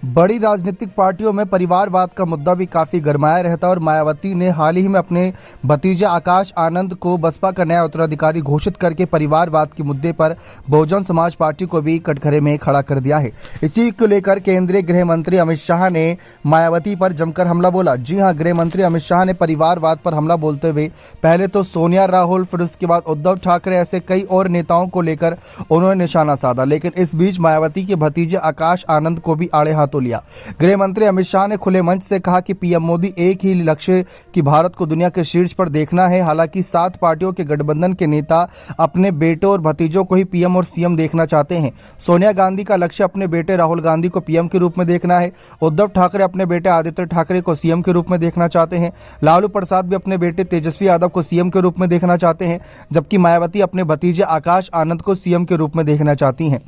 बड़ी राजनीतिक पार्टियों में परिवारवाद का मुद्दा भी काफी गरमाया रहता है और मायावती ने हाल ही में अपने भतीजे आकाश आनंद को बसपा का नया उत्तराधिकारी घोषित करके परिवारवाद के मुद्दे पर बहुजन समाज पार्टी को भी कटघरे में खड़ा कर दिया है। इसी को लेकर केंद्रीय गृह मंत्री अमित शाह ने मायावती पर जमकर हमला बोला। जी हां, गृह मंत्री अमित शाह ने परिवारवाद पर हमला बोलते हुए पहले तो सोनिया, राहुल, फिर उसके बाद उद्धव ठाकरे, ऐसे कई और नेताओं को लेकर उन्होंने निशाना साधा। लेकिन इस बीच मायावती के भतीजे आकाश आनंद को भी आड़े हाथों लिया। गृह मंत्री अमित शाह ने खुले मंच से कहा कि पीएम मोदी एक ही लक्ष्य कि भारत को दुनिया के शीर्ष पर देखना है। हालांकि 7 पार्टियों के गठबंधन के नेता अपने बेटों और भतीजों को ही पीएम और सीएम देखना चाहते हैं। सोनिया गांधी का लक्ष्य अपने बेटे राहुल गांधी को पीएम के रूप में देखना है। उद्धव ठाकरे अपने बेटे आदित्य ठाकरे को सीएम के रूप में देखना चाहते हैं। लालू प्रसाद भी अपने बेटे तेजस्वी यादव को सीएम के रूप में देखना चाहते हैं, जबकि मायावती अपने भतीजे आकाश आनंद को सीएम के रूप में देखना चाहती हैं।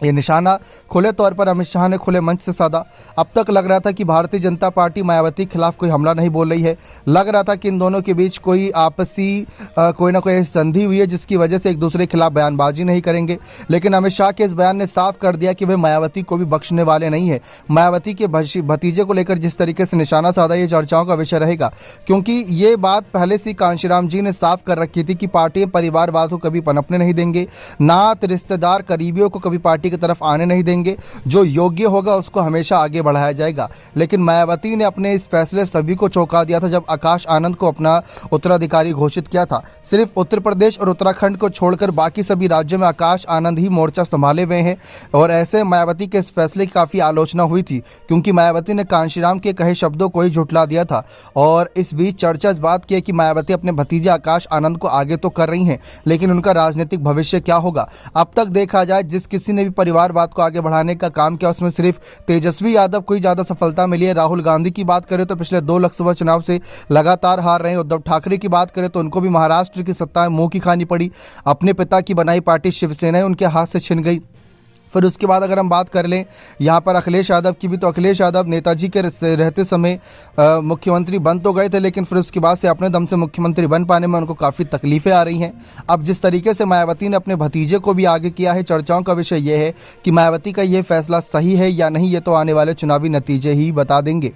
ये निशाना खुले तौर पर अमित शाह ने खुले मंच से साधा। अब तक लग रहा था कि भारतीय जनता पार्टी मायावती के खिलाफ कोई हमला नहीं बोल रही है। लग रहा था कि इन दोनों के बीच कोई आपसी कोई ना कोई संधि हुई है जिसकी वजह से एक दूसरे के खिलाफ बयानबाजी नहीं करेंगे। लेकिन अमित शाह के इस बयान ने साफ कर दिया कि वे मायावती को भी बख्शने वाले नहीं है। मायावती के भतीजे को लेकर जिस तरीके से निशाना साधा, ये चर्चाओं का विषय रहेगा, क्योंकि ये बात पहले से कांशीराम जी ने साफ कर रखी थी कि पार्टी परिवारवाद को कभी पनपने नहीं देंगे, नात रिश्तेदार करीबियों को कभी पार्टी की तरफ आने नहीं देंगे। जो योग्य होगा उसको हमेशा आगे बढ़ाया जाएगा। लेकिन मायावती ने अपने इस फैसले सभी को चौंका दिया था जब आकाश आनंद को अपना उत्तराधिकारी घोषित किया था। सिर्फ उत्तर प्रदेश और उत्तराखंड को छोड़कर बाकी सभी राज्यों में आकाश आनंद ही मोर्चा संभाले हुए हैं और ऐसे मायावती के इस फैसले की काफ़ी आलोचना हुई थी, क्योंकि मायावती ने कांशीराम के कहे शब्दों को ही झुठला दिया था। और इस बीच चर्चा इस बात की है कि मायावती अपने भतीजे आकाश आनंद को आगे तो कर रही हैं, लेकिन उनका राजनीतिक भविष्य क्या होगा। अब तक देखा जाए, जिस किसी ने भी परिवारवाद को आगे बढ़ाने का काम किया उसमें सिर्फ तेजस्वी यादव को ही ज़्यादा सफलता मिली है। राहुल गांधी की बात करें तो पिछले 2 लोकसभा चुनाव से लगातार हार रहे हैं। उद्धव ठाकरे की बात करें तो उनको भी महाराष्ट्र की सत्ता मुंह की खानी पड़ी। अपने पिता की बनाई पार्टी शिवसेना उनके हाथ से छिन गई। फिर उसके बाद अगर हम बात कर लें यहाँ पर अखिलेश यादव की भी, तो अखिलेश यादव नेताजी के रहते समय मुख्यमंत्री बन तो गए थे, लेकिन फिर उसके बाद से अपने दम से मुख्यमंत्री बन पाने में उनको काफ़ी तकलीफें आ रही हैं। अब जिस तरीके से मायावती ने अपने भतीजे को भी आगे किया है, चर्चाओं का विषय यह है कि मायावती का यह फैसला सही है या नहीं, ये तो आने वाले चुनावी नतीजे ही बता देंगे।